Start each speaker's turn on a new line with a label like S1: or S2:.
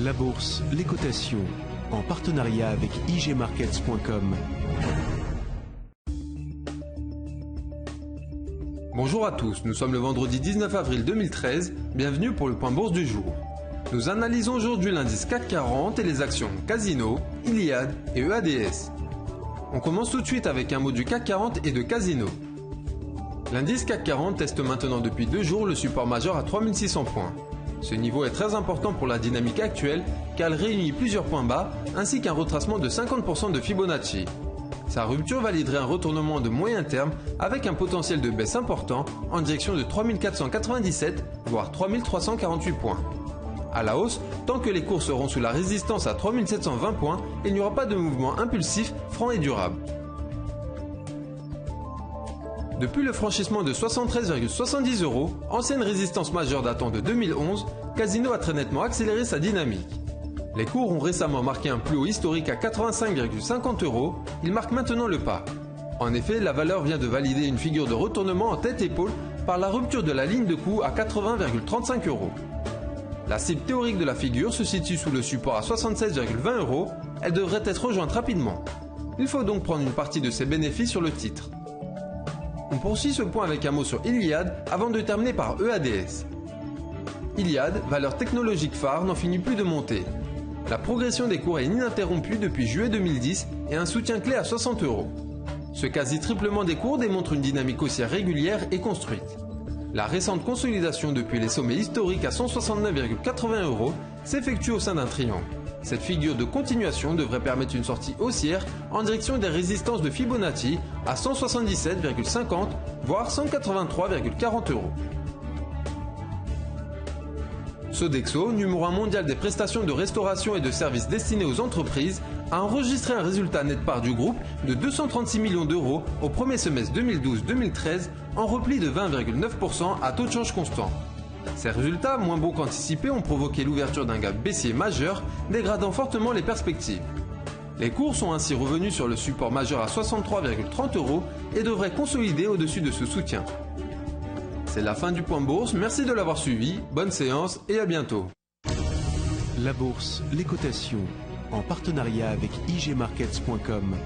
S1: La bourse, les cotations, en partenariat avec igmarkets.com.
S2: Bonjour à tous, nous sommes le vendredi 19 avril 2013, bienvenue pour le point bourse du jour. Nous analysons aujourd'hui l'indice CAC 40 et les actions Casino, Iliad et EADS. On commence tout de suite avec un mot du CAC 40 et de Casino. L'indice CAC 40 teste maintenant depuis 2 jours le support majeur à 3600 points. Ce niveau est très important pour la dynamique actuelle car elle réunit plusieurs points bas ainsi qu'un retracement de 50% de Fibonacci. Sa rupture validerait un retournement de moyen terme avec un potentiel de baisse important en direction de 3497 voire 3348 points. À la hausse, tant que les cours seront sous la résistance à 3720 points, il n'y aura pas de mouvement impulsif, franc et durable. Depuis le franchissement de 73,70 €, ancienne résistance majeure datant de 2011, Casino a très nettement accéléré sa dynamique. Les cours ont récemment marqué un plus haut historique à 85,50 €, il marque maintenant le pas. En effet, la valeur vient de valider une figure de retournement en tête-épaule par la rupture de la ligne de coût à 80,35 €. La cible théorique de la figure se situe sous le support à 76,20 €, elle devrait être rejointe rapidement. Il faut donc prendre une partie de ses bénéfices sur le titre. On poursuit ce point avec un mot sur Iliad avant de terminer par EADS. Iliad, valeur technologique phare, n'en finit plus de monter. La progression des cours est ininterrompue depuis juillet 2010 et un soutien clé à 60 €. Ce quasi-triplement des cours démontre une dynamique haussière régulière et construite. La récente consolidation depuis les sommets historiques à 169,80 € s'effectue au sein d'un triangle. Cette figure de continuation devrait permettre une sortie haussière en direction des résistances de Fibonacci à 177,50 voire 183,40 €. Sodexo, numéro 1 mondial des prestations de restauration et de services destinées aux entreprises, a enregistré un résultat net part du groupe de 236 millions d'euros au premier semestre 2012-2013 en repli de 20,9% à taux de change constant. Ces résultats, moins bons qu'anticipés, ont provoqué l'ouverture d'un gap baissier majeur, dégradant fortement les perspectives. Les cours sont ainsi revenus sur le support majeur à 63,30 € et devraient consolider au-dessus de ce soutien. C'est la fin du point bourse, merci de l'avoir suivi, bonne séance et à bientôt.
S1: La bourse, les cotations, en partenariat avec igmarkets.com.